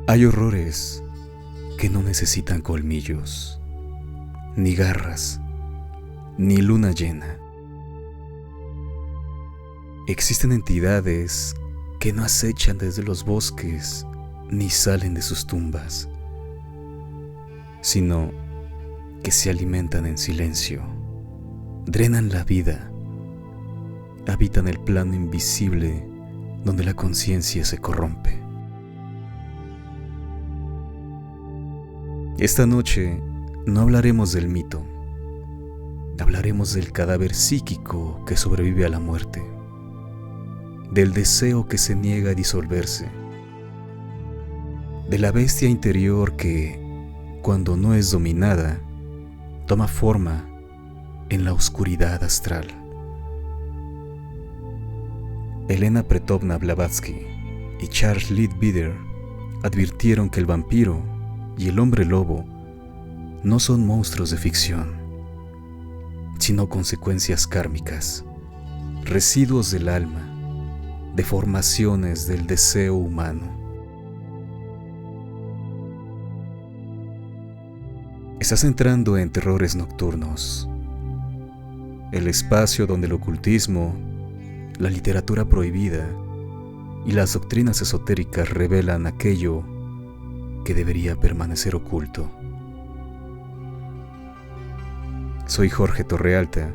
Hay horrores que no necesitan colmillos, ni garras, ni luna llena. Existen entidades que no acechan desde los bosques ni salen de sus tumbas, sino que se alimentan en silencio, drenan la vida, habitan el plano invisible donde la conciencia se corrompe. Esta noche no hablaremos del mito, hablaremos del cadáver psíquico que sobrevive a la muerte, del deseo que se niega a disolverse, de la bestia interior que, cuando no es dominada, toma forma en la oscuridad astral. Elena Petrovna Blavatsky y Charles Leadbeater advirtieron que el vampiro y el hombre lobo no son monstruos de ficción, sino consecuencias kármicas, residuos del alma, deformaciones del deseo humano. Estás entrando en Terrores Nocturnos, el espacio donde el ocultismo, la literatura prohibida y las doctrinas esotéricas revelan aquello que debería permanecer oculto. Soy Jorge Torrealta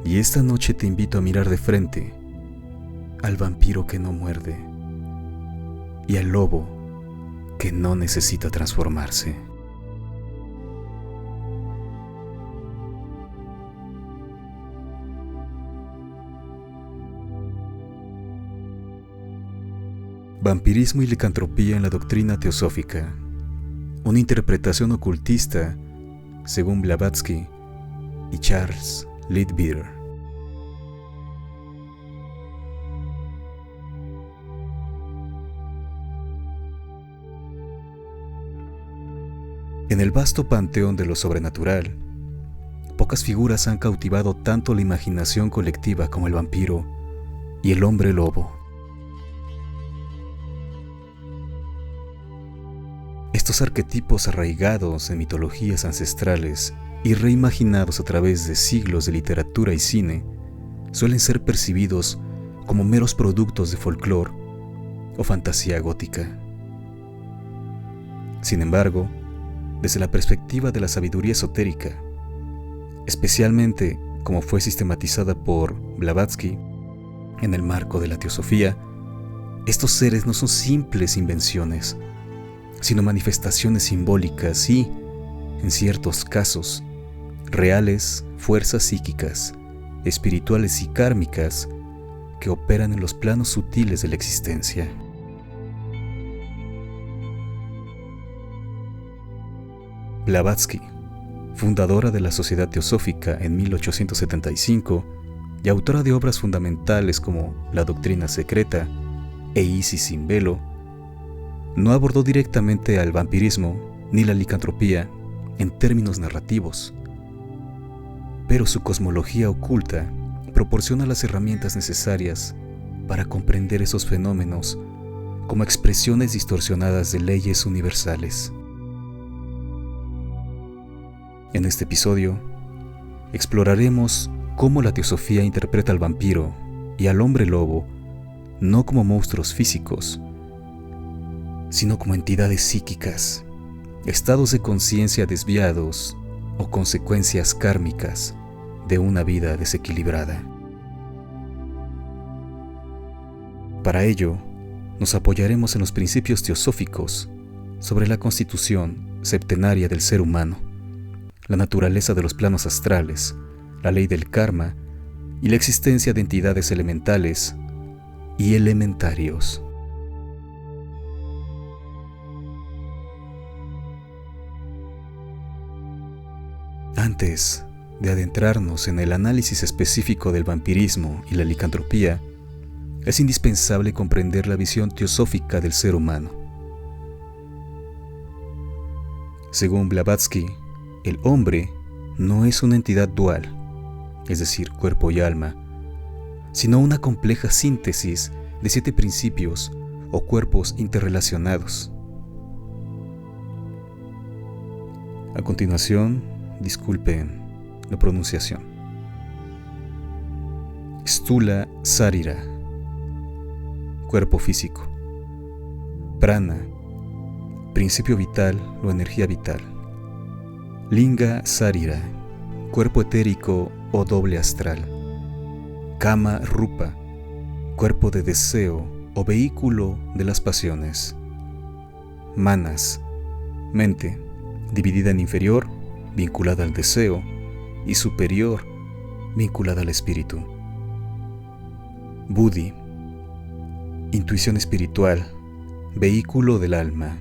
y esta noche te invito a mirar de frente al vampiro que no muerde y al lobo que no necesita transformarse. Vampirismo y licantropía en la doctrina teosófica, una interpretación ocultista según Blavatsky y Charles Leadbeater. En el vasto panteón de lo sobrenatural, pocas figuras han cautivado tanto la imaginación colectiva como el vampiro y el hombre lobo. Estos arquetipos arraigados en mitologías ancestrales y reimaginados a través de siglos de literatura y cine suelen ser percibidos como meros productos de folclore o fantasía gótica. Sin embargo, desde la perspectiva de la sabiduría esotérica, especialmente como fue sistematizada por Blavatsky en el marco de la teosofía, estos seres no son simples invenciones, sino manifestaciones simbólicas y, en ciertos casos, reales fuerzas psíquicas, espirituales y kármicas que operan en los planos sutiles de la existencia. Blavatsky, fundadora de la Sociedad Teosófica en 1875 y autora de obras fundamentales como La Doctrina Secreta e Isis sin velo, no abordó directamente al vampirismo ni la licantropía en términos narrativos, pero su cosmología oculta proporciona las herramientas necesarias para comprender esos fenómenos como expresiones distorsionadas de leyes universales. En este episodio, exploraremos cómo la teosofía interpreta al vampiro y al hombre lobo no como monstruos físicos, sino como entidades psíquicas, estados de conciencia desviados o consecuencias kármicas de una vida desequilibrada. Para ello, nos apoyaremos en los principios teosóficos sobre la constitución septenaria del ser humano, la naturaleza de los planos astrales, la ley del karma y la existencia de entidades elementales y elementarios. Antes de adentrarnos en el análisis específico del vampirismo y la licantropía, es indispensable comprender la visión teosófica del ser humano. Según Blavatsky, el hombre no es una entidad dual, es decir, cuerpo y alma, sino una compleja síntesis de 7 principios o cuerpos interrelacionados. A continuación, disculpen la pronunciación. Stula Sarira, cuerpo físico. Prana, principio vital o energía vital. Linga Sarira, cuerpo etérico o doble astral. Kama Rupa, cuerpo de deseo o vehículo de las pasiones. Manas, mente, dividida en inferior, vinculada al deseo, y superior, vinculada al espíritu. Buddhi, intuición espiritual, vehículo del alma.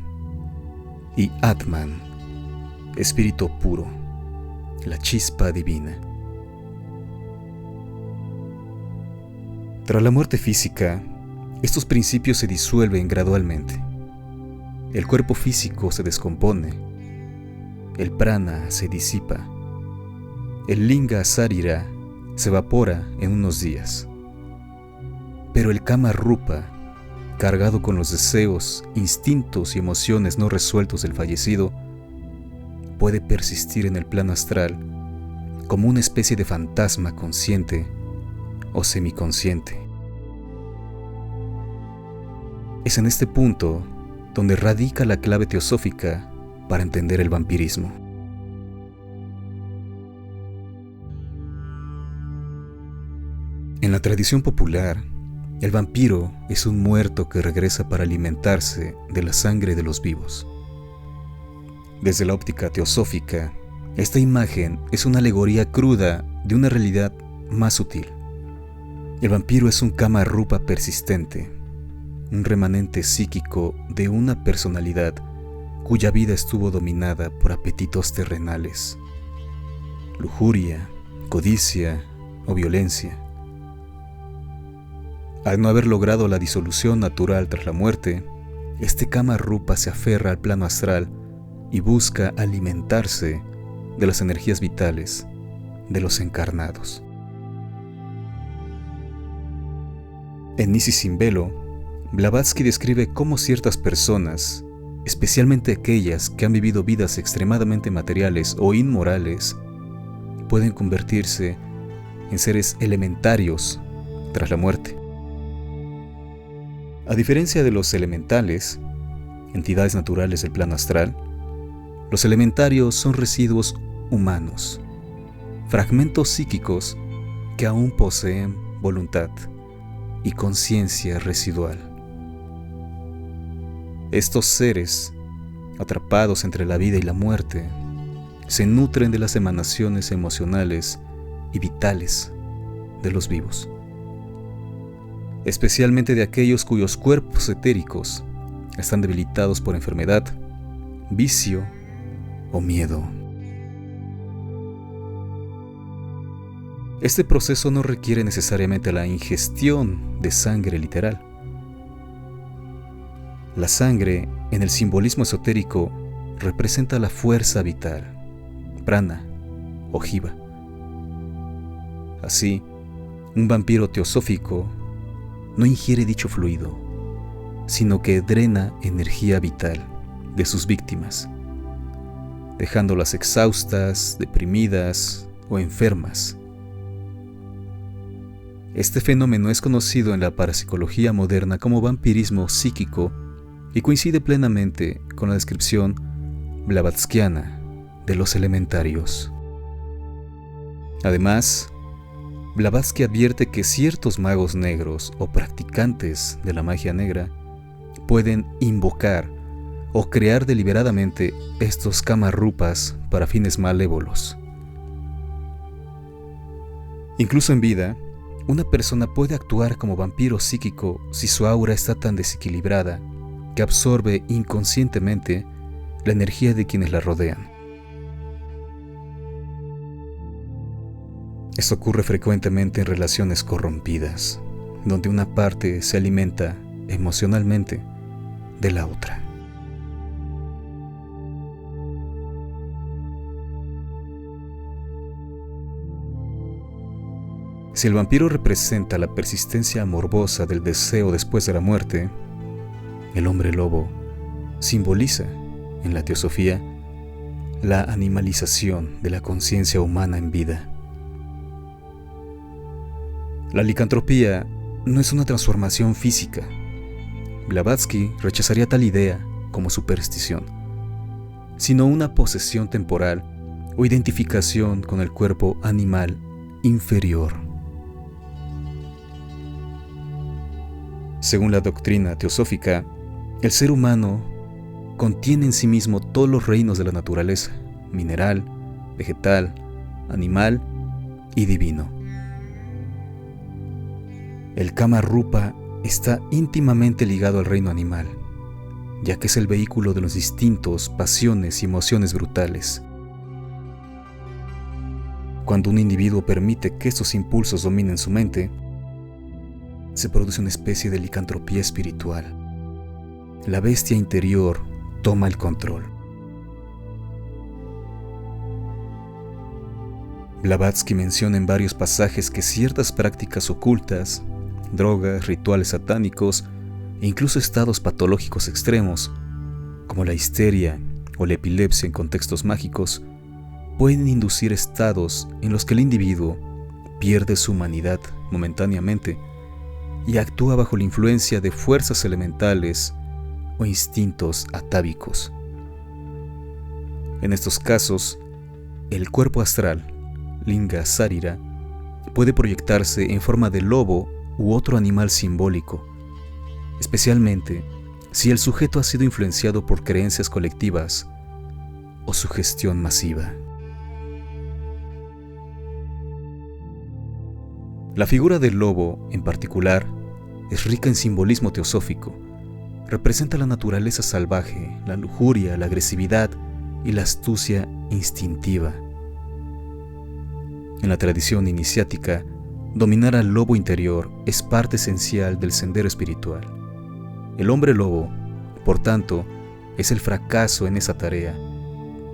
Y Atman, espíritu puro, la chispa divina. Tras la muerte física, estos principios se disuelven gradualmente. El cuerpo físico se descompone, el prana se disipa, el linga sarira se evapora en unos días. Pero el kama rupa, cargado con los deseos, instintos y emociones no resueltos del fallecido, puede persistir en el plano astral como una especie de fantasma consciente o semiconsciente. Es en este punto donde radica la clave teosófica para entender el vampirismo. En la tradición popular, el vampiro es un muerto que regresa para alimentarse de la sangre de los vivos. Desde la óptica teosófica, esta imagen es una alegoría cruda de una realidad más sutil. El vampiro es un kama rupa persistente, un remanente psíquico de una personalidad cuya vida estuvo dominada por apetitos terrenales, lujuria, codicia o violencia. Al no haber logrado la disolución natural tras la muerte, este kama rupa se aferra al plano astral y busca alimentarse de las energías vitales de los encarnados. En Isis sin velo, Blavatsky describe cómo ciertas personas, especialmente aquellas que han vivido vidas extremadamente materiales o inmorales, pueden convertirse en seres elementarios tras la muerte. A diferencia de los elementales, entidades naturales del plano astral, los elementarios son residuos humanos, fragmentos psíquicos que aún poseen voluntad y conciencia residual. Estos seres, atrapados entre la vida y la muerte, se nutren de las emanaciones emocionales y vitales de los vivos, especialmente de aquellos cuyos cuerpos etéricos están debilitados por enfermedad, vicio o miedo. Este proceso no requiere necesariamente la ingestión de sangre literal. La sangre, en el simbolismo esotérico, representa la fuerza vital, prana o jiva. Así, un vampiro teosófico no ingiere dicho fluido, sino que drena energía vital de sus víctimas, dejándolas exhaustas, deprimidas o enfermas. Este fenómeno es conocido en la parapsicología moderna como vampirismo psíquico y coincide plenamente con la descripción blavatskiana de los elementarios. Además, Blavatsky advierte que ciertos magos negros o practicantes de la magia negra pueden invocar o crear deliberadamente estos kama rupas para fines malévolos. Incluso en vida, una persona puede actuar como vampiro psíquico si su aura está tan desequilibrada que absorbe inconscientemente la energía de quienes la rodean. Esto ocurre frecuentemente en relaciones corrompidas, donde una parte se alimenta emocionalmente de la otra. Si el vampiro representa la persistencia morbosa del deseo después de la muerte, el hombre lobo simboliza, en la teosofía, la animalización de la conciencia humana en vida. La licantropía no es una transformación física. Blavatsky rechazaría tal idea como superstición, sino una posesión temporal o identificación con el cuerpo animal inferior. Según la doctrina teosófica, el ser humano contiene en sí mismo todos los reinos de la naturaleza, mineral, vegetal, animal y divino. El Kama Rupa está íntimamente ligado al reino animal, ya que es el vehículo de los instintos, pasiones y emociones brutales. Cuando un individuo permite que estos impulsos dominen su mente, se produce una especie de licantropía espiritual. La bestia interior toma el control. Blavatsky menciona en varios pasajes que ciertas prácticas ocultas, drogas, rituales satánicos e incluso estados patológicos extremos, como la histeria o la epilepsia en contextos mágicos, pueden inducir estados en los que el individuo pierde su humanidad momentáneamente y actúa bajo la influencia de fuerzas elementales o instintos atávicos. En estos casos, el cuerpo astral, Linga Sarira, puede proyectarse en forma de lobo u otro animal simbólico, especialmente si el sujeto ha sido influenciado por creencias colectivas o sugestión masiva. La figura del lobo, en particular, es rica en simbolismo teosófico. Representa la naturaleza salvaje, la lujuria, la agresividad y la astucia instintiva. En la tradición iniciática, dominar al lobo interior es parte esencial del sendero espiritual. El hombre lobo, por tanto, es el fracaso en esa tarea,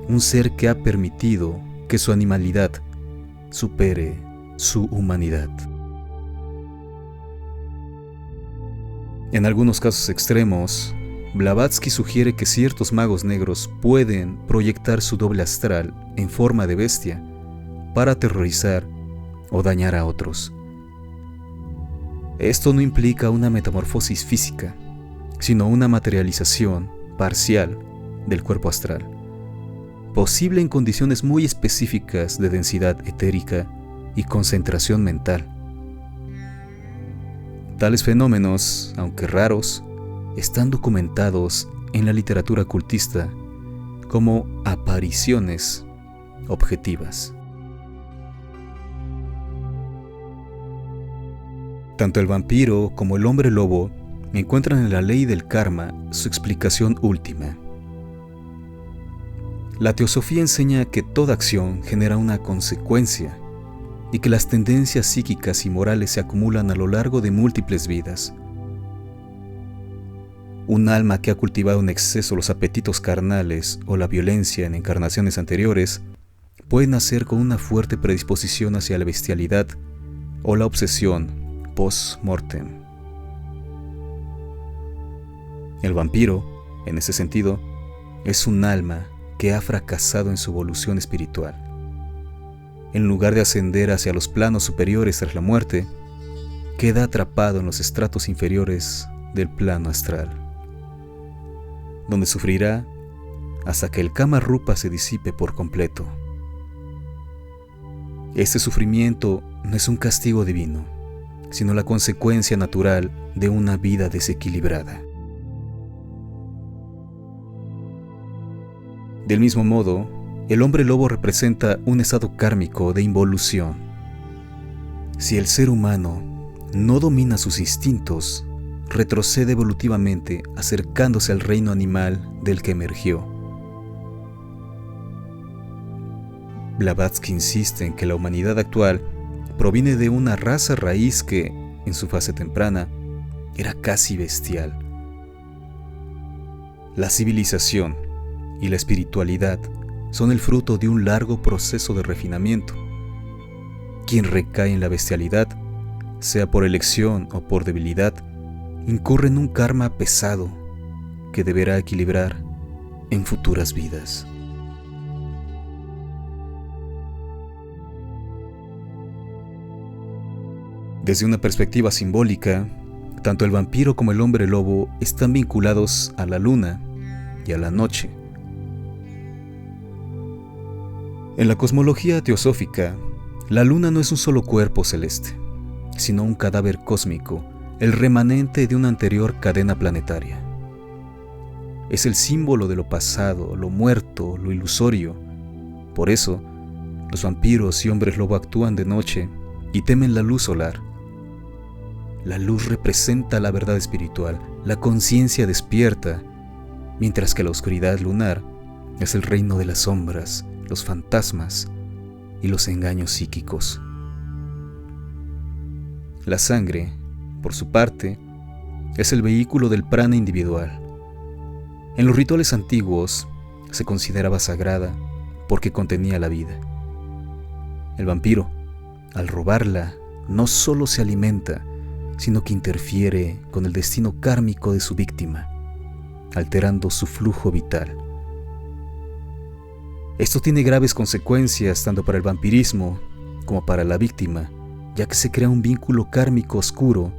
un ser que ha permitido que su animalidad supere su humanidad. En algunos casos extremos, Blavatsky sugiere que ciertos magos negros pueden proyectar su doble astral en forma de bestia para aterrorizar o dañar a otros. Esto no implica una metamorfosis física, sino una materialización parcial del cuerpo astral, posible en condiciones muy específicas de densidad etérica y concentración mental. Tales fenómenos, aunque raros, están documentados en la literatura ocultista como apariciones objetivas. Tanto el vampiro como el hombre lobo encuentran en la ley del karma su explicación última. La teosofía enseña que toda acción genera una consecuencia y que las tendencias psíquicas y morales se acumulan a lo largo de múltiples vidas. Un alma que ha cultivado en exceso los apetitos carnales o la violencia en encarnaciones anteriores puede nacer con una fuerte predisposición hacia la bestialidad o la obsesión post-mortem. El vampiro, en ese sentido, es un alma que ha fracasado en su evolución espiritual. En lugar de ascender hacia los planos superiores tras la muerte, queda atrapado en los estratos inferiores del plano astral, donde sufrirá hasta que el Kama Rupa se disipe por completo. Este sufrimiento no es un castigo divino, sino la consecuencia natural de una vida desequilibrada. Del mismo modo, el hombre lobo representa un estado kármico de involución. Si el ser humano no domina sus instintos, retrocede evolutivamente acercándose al reino animal del que emergió. Blavatsky insiste en que la humanidad actual proviene de una raza raíz que, en su fase temprana, era casi bestial. La civilización y la espiritualidad son el fruto de un largo proceso de refinamiento. Quien recae en la bestialidad, sea por elección o por debilidad, incurre en un karma pesado que deberá equilibrar en futuras vidas. Desde una perspectiva simbólica, tanto el vampiro como el hombre lobo están vinculados a la luna y a la noche. En la cosmología teosófica, la luna no es un solo cuerpo celeste, sino un cadáver cósmico, el remanente de una anterior cadena planetaria. Es el símbolo de lo pasado, lo muerto, lo ilusorio. Por eso, los vampiros y hombres lobo actúan de noche y temen la luz solar. La luz representa la verdad espiritual, la conciencia despierta, mientras que la oscuridad lunar es el reino de las sombras, los fantasmas y los engaños psíquicos. La sangre, por su parte, es el vehículo del prana individual. En los rituales antiguos se consideraba sagrada porque contenía la vida. El vampiro, al robarla, no solo se alimenta, sino que interfiere con el destino kármico de su víctima, alterando su flujo vital. Esto tiene graves consecuencias tanto para el vampirismo como para la víctima, ya que se crea un vínculo kármico oscuro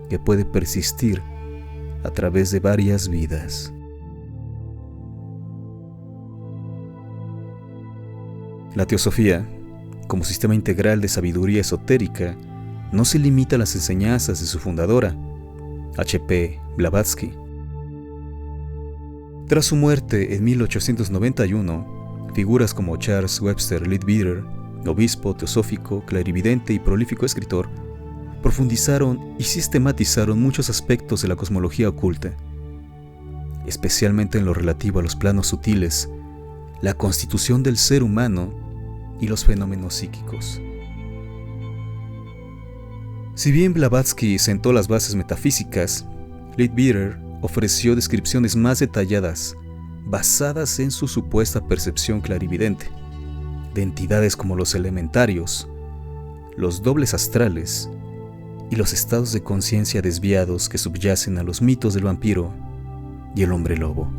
que puede persistir a través de varias vidas. La teosofía, como sistema integral de sabiduría esotérica, no se limita a las enseñanzas de su fundadora, H.P. Blavatsky. Tras su muerte en 1891, figuras como Charles Webster Leadbeater, obispo teosófico, clarividente y prolífico escritor, profundizaron y sistematizaron muchos aspectos de la cosmología oculta, especialmente en lo relativo a los planos sutiles, la constitución del ser humano y los fenómenos psíquicos. Si bien Blavatsky sentó las bases metafísicas, Leadbeater ofreció descripciones más detalladas basadas en su supuesta percepción clarividente de entidades como los elementarios, los dobles astrales y los estados de conciencia desviados que subyacen a los mitos del vampiro y el hombre lobo.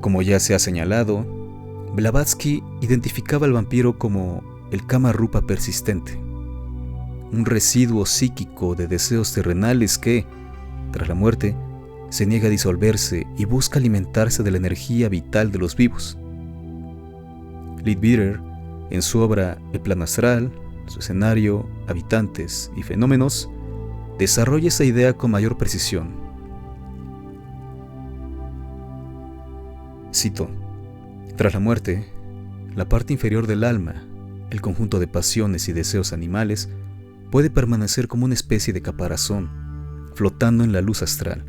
Como ya se ha señalado, Blavatsky identificaba al vampiro como el Kama Rupa persistente, un residuo psíquico de deseos terrenales que, tras la muerte, se niega a disolverse y busca alimentarse de la energía vital de los vivos. Leadbeater, en su obra El Plan Astral, su escenario, habitantes y fenómenos, desarrolla esa idea con mayor precisión. Cito: tras la muerte, la parte inferior del alma, el conjunto de pasiones y deseos animales, puede permanecer como una especie de caparazón, flotando en la luz astral.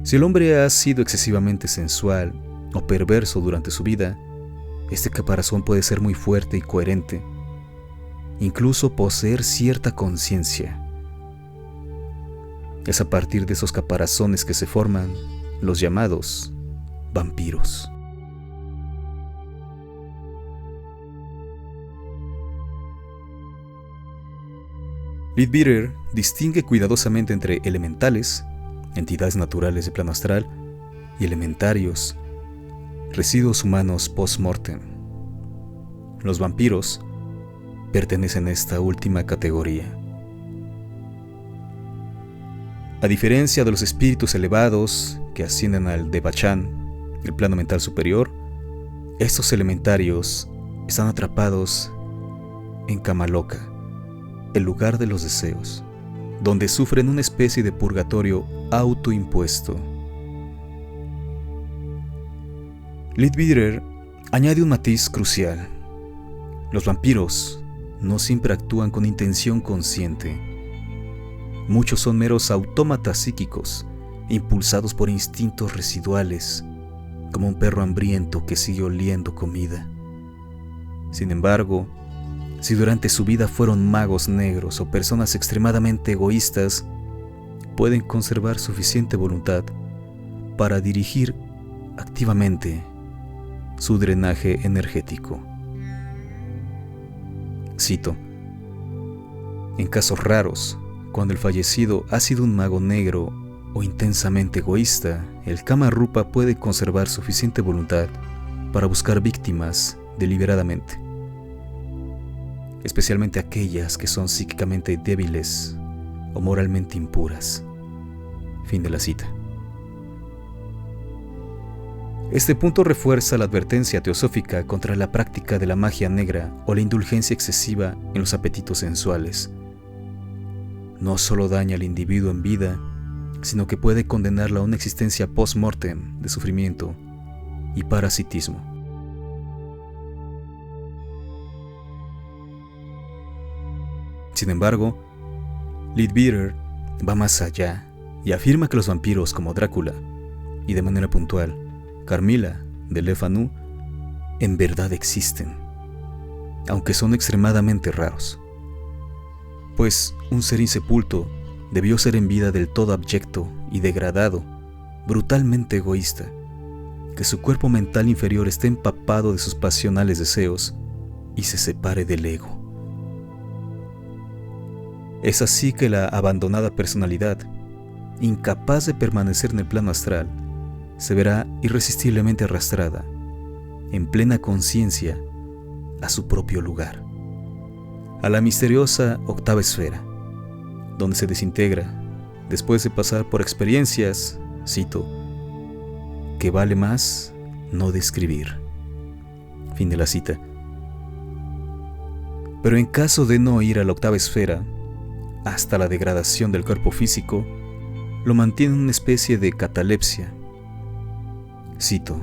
Si el hombre ha sido excesivamente sensual o perverso durante su vida, este caparazón puede ser muy fuerte y coherente, incluso poseer cierta conciencia. Es a partir de esos caparazones que se forman los llamados vampiros. Leadbeater distingue cuidadosamente entre elementales, entidades naturales de plano astral, y elementarios, residuos humanos post-mortem. Los vampiros pertenecen a esta última categoría. A diferencia de los espíritus elevados que ascienden al Devachan, el plano mental superior, estos elementarios están atrapados en Kamaloka, el lugar de los deseos, donde sufren una especie de purgatorio autoimpuesto. Leadbeater añade un matiz crucial. Los vampiros no siempre actúan con intención consciente. Muchos son meros autómatas psíquicos, impulsados por instintos residuales, como un perro hambriento que sigue oliendo comida. Sin embargo, si durante su vida fueron magos negros o personas extremadamente egoístas, pueden conservar suficiente voluntad para dirigir activamente su drenaje energético. Cito: en casos raros, cuando el fallecido ha sido un mago negro o intensamente egoísta, el Kama Rupa puede conservar suficiente voluntad para buscar víctimas deliberadamente. especialmente aquellas que son psíquicamente débiles o moralmente impuras. Fin de la cita. Este punto refuerza la advertencia teosófica contra la práctica de la magia negra o la indulgencia excesiva en los apetitos sensuales. No solo daña al individuo en vida, sino que puede condenarlo a una existencia post-mortem de sufrimiento y parasitismo. Sin embargo, Leadbeater va más allá y afirma que los vampiros como Drácula, y de manera puntual, Carmilla de Le Fanu, en verdad existen, aunque son extremadamente raros. Pues un ser insepulto debió ser en vida del todo abyecto y degradado, brutalmente egoísta, que su cuerpo mental inferior esté empapado de sus pasionales deseos y se separe del ego. Es así que la abandonada personalidad, incapaz de permanecer en el plano astral, se verá irresistiblemente arrastrada, en plena conciencia, a su propio lugar, a la misteriosa octava esfera, donde se desintegra después de pasar por experiencias, cito, que vale más no describir. Fin de la cita. Pero en caso de no ir a la octava esfera, hasta la degradación del cuerpo físico, lo mantiene en una especie de catalepsia. Cito,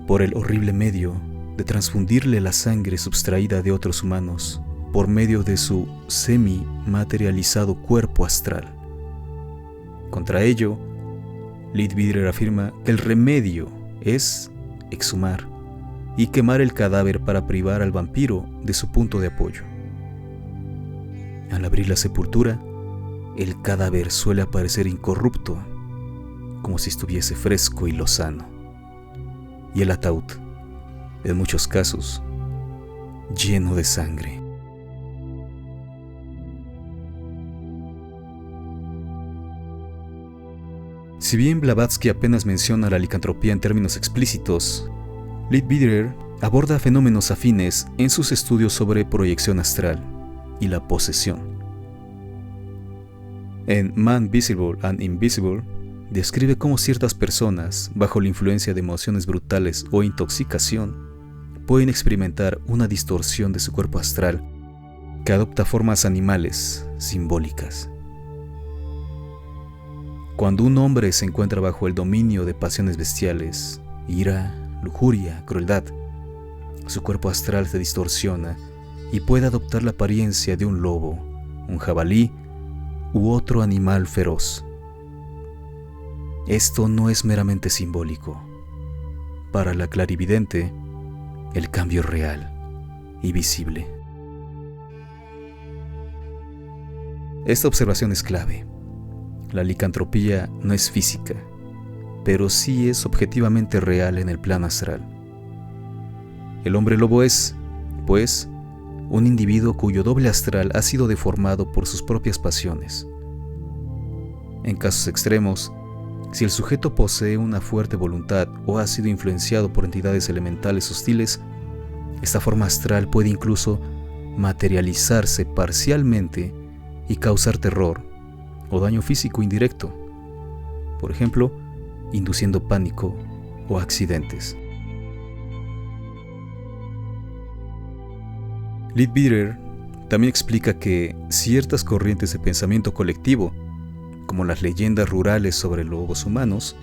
por el horrible medio de transfundirle la sangre subtraída de otros humanos por medio de su semi-materializado cuerpo astral. Contra ello, Leadbeater afirma que el remedio es exhumar y quemar el cadáver para privar al vampiro de su punto de apoyo. Al abrir la sepultura, el cadáver suele aparecer incorrupto, como si estuviese fresco y lozano, y el ataúd, en muchos casos, lleno de sangre. Si bien Blavatsky apenas menciona la licantropía en términos explícitos, Leadbeater aborda fenómenos afines en sus estudios sobre proyección astral y la posesión. En Man Visible and Invisible, describe cómo ciertas personas, bajo la influencia de emociones brutales o intoxicación, pueden experimentar una distorsión de su cuerpo astral que adopta formas animales simbólicas. Cuando un hombre se encuentra bajo el dominio de pasiones bestiales, ira, lujuria, crueldad, su cuerpo astral se distorsiona y puede adoptar la apariencia de un lobo, un jabalí u otro animal feroz. Esto no es meramente simbólico. Para la clarividente, el cambio es real y visible. Esta observación es clave. La licantropía no es física, pero sí es objetivamente real en el plano astral. El hombre lobo es, pues, un individuo cuyo doble astral ha sido deformado por sus propias pasiones. En casos extremos, si el sujeto posee una fuerte voluntad o ha sido influenciado por entidades elementales hostiles, esta forma astral puede incluso materializarse parcialmente y causar terror o daño físico indirecto, por ejemplo, induciendo pánico o accidentes. Leadbeater también explica que ciertas corrientes de pensamiento colectivo, como las leyendas rurales sobre lobos humanos,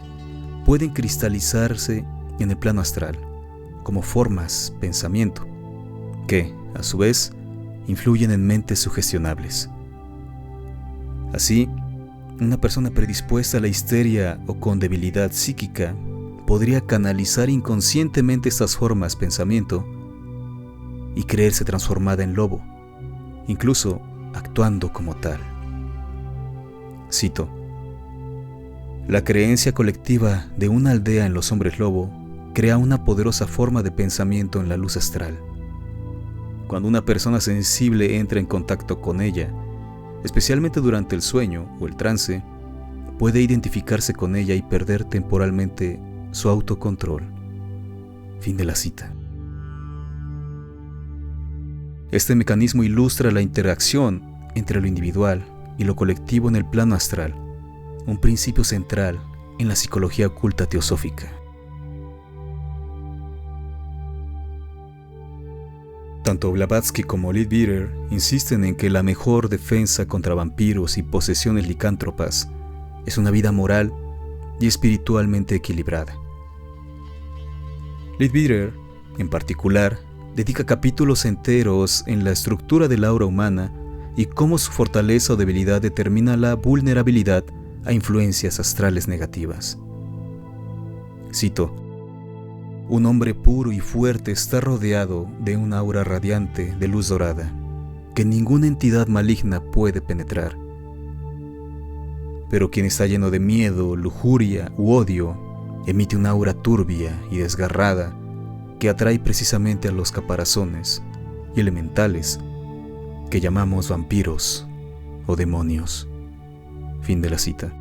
pueden cristalizarse en el plano astral como formas pensamiento, que, a su vez, influyen en mentes sugestionables. Así, una persona predispuesta a la histeria o con debilidad psíquica podría canalizar inconscientemente estas formas pensamiento y creerse transformada en lobo, incluso actuando como tal. Cito: la creencia colectiva de una aldea en los hombres lobo crea una poderosa forma de pensamiento en la luz astral. Cuando una persona sensible entra en contacto con ella, especialmente durante el sueño o el trance, puede identificarse con ella y perder temporalmente su autocontrol. Fin de la cita. Este mecanismo ilustra la interacción entre lo individual y lo colectivo en el plano astral, un principio central en la psicología oculta teosófica. Tanto Blavatsky como Leadbeater insisten en que la mejor defensa contra vampiros y posesiones licántropas es una vida moral y espiritualmente equilibrada. Leadbeater, en particular, dedica capítulos enteros en la estructura del aura humana y cómo su fortaleza o debilidad determina la vulnerabilidad a influencias astrales negativas. Cito: un hombre puro y fuerte está rodeado de un aura radiante de luz dorada, que ninguna entidad maligna puede penetrar. Pero quien está lleno de miedo, lujuria u odio, emite una aura turbia y desgarrada que atrae precisamente a los caparazones y elementales que llamamos vampiros o demonios. Fin de la cita.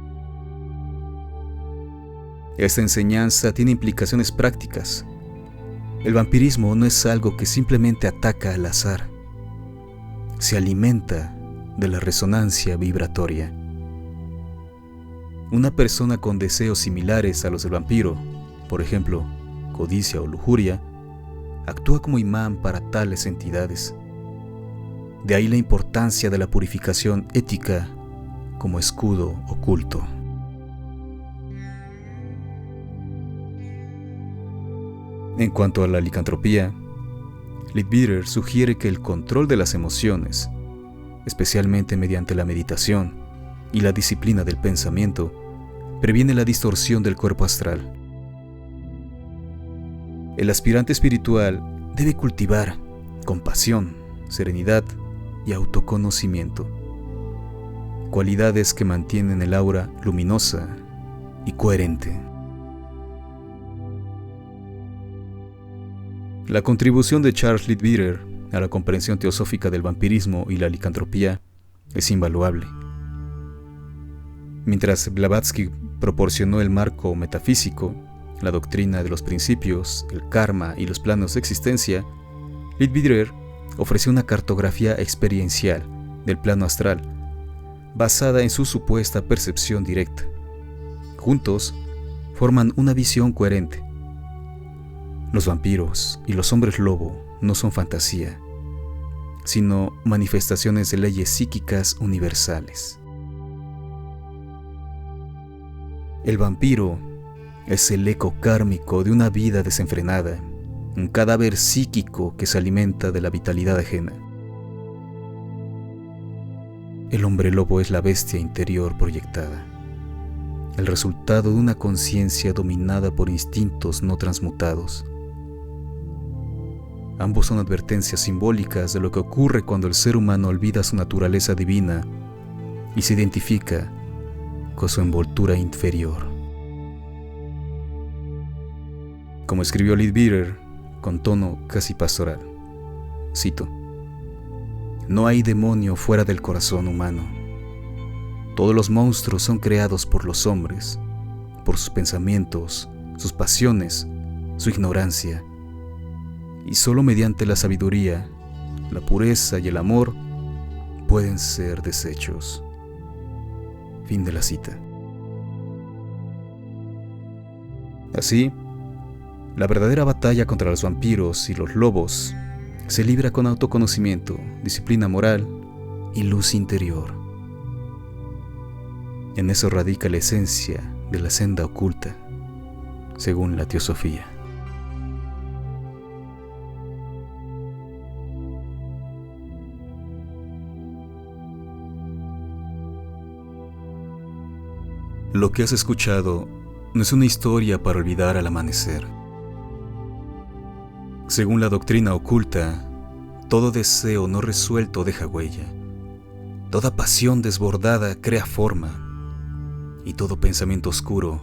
Esta enseñanza tiene implicaciones prácticas. El vampirismo no es algo que simplemente ataca al azar. Se alimenta de la resonancia vibratoria. Una persona con deseos similares a los del vampiro, por ejemplo, codicia o lujuria, actúa como imán para tales entidades. De ahí la importancia de la purificación ética como escudo oculto. En cuanto a la licantropía, Leadbeater sugiere que el control de las emociones, especialmente mediante la meditación y la disciplina del pensamiento, previene la distorsión del cuerpo astral. El aspirante espiritual debe cultivar compasión, serenidad y autoconocimiento, cualidades que mantienen el aura luminosa y coherente. La contribución de Charles Leadbeater a la comprensión teosófica del vampirismo y la licantropía es invaluable. Mientras Blavatsky proporcionó el marco metafísico, la doctrina de los principios, el karma y los planos de existencia, Leadbeater ofreció una cartografía experiencial del plano astral, basada en su supuesta percepción directa. Juntos, forman una visión coherente. Los vampiros y los hombres lobo no son fantasía, sino manifestaciones de leyes psíquicas universales. El vampiro es el eco kármico de una vida desenfrenada, un cadáver psíquico que se alimenta de la vitalidad ajena. El hombre lobo es la bestia interior proyectada, el resultado de una conciencia dominada por instintos no transmutados. Ambos son advertencias simbólicas de lo que ocurre cuando el ser humano olvida su naturaleza divina y se identifica con su envoltura inferior. Como escribió Leadbeater con tono casi pastoral, cito: no hay demonio fuera del corazón humano. Todos los monstruos son creados por los hombres, por sus pensamientos, sus pasiones, su ignorancia. Y solo mediante la sabiduría, la pureza y el amor pueden ser deshechos. Fin de la cita. Así, la verdadera batalla contra los vampiros y los lobos se libra con autoconocimiento, disciplina moral y luz interior. En eso radica la esencia de la senda oculta, según la teosofía. Lo que has escuchado no es una historia para olvidar al amanecer. Según la doctrina oculta, todo deseo no resuelto deja huella, toda pasión desbordada crea forma, y todo pensamiento oscuro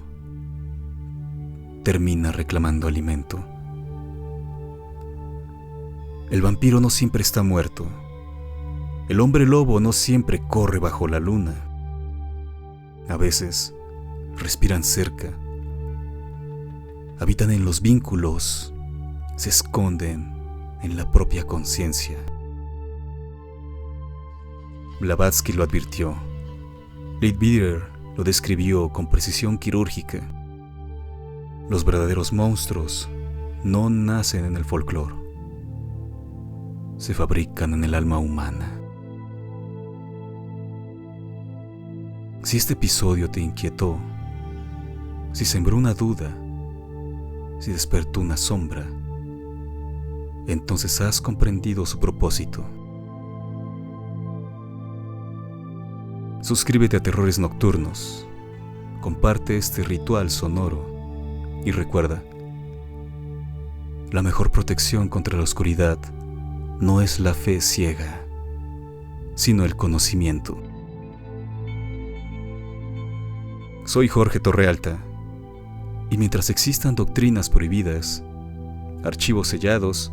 termina reclamando alimento. El vampiro no siempre está muerto. El hombre lobo no siempre corre bajo la luna. A veces respiran cerca, habitan en los vínculos, se esconden en la propia conciencia. Blavatsky lo advirtió. Leadbeater lo describió con precisión quirúrgica. Los verdaderos monstruos no nacen en el folclore, se fabrican en el alma humana. Si este episodio te inquietó, si sembró una duda, si despertó una sombra, entonces has comprendido su propósito. Suscríbete a Terrores Nocturnos, comparte este ritual sonoro y recuerda, la mejor protección contra la oscuridad no es la fe ciega, sino el conocimiento. Soy Jorge Torrealta, y mientras existan doctrinas prohibidas, archivos sellados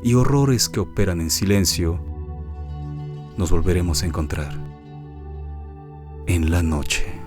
y horrores que operan en silencio, nos volveremos a encontrar en la noche.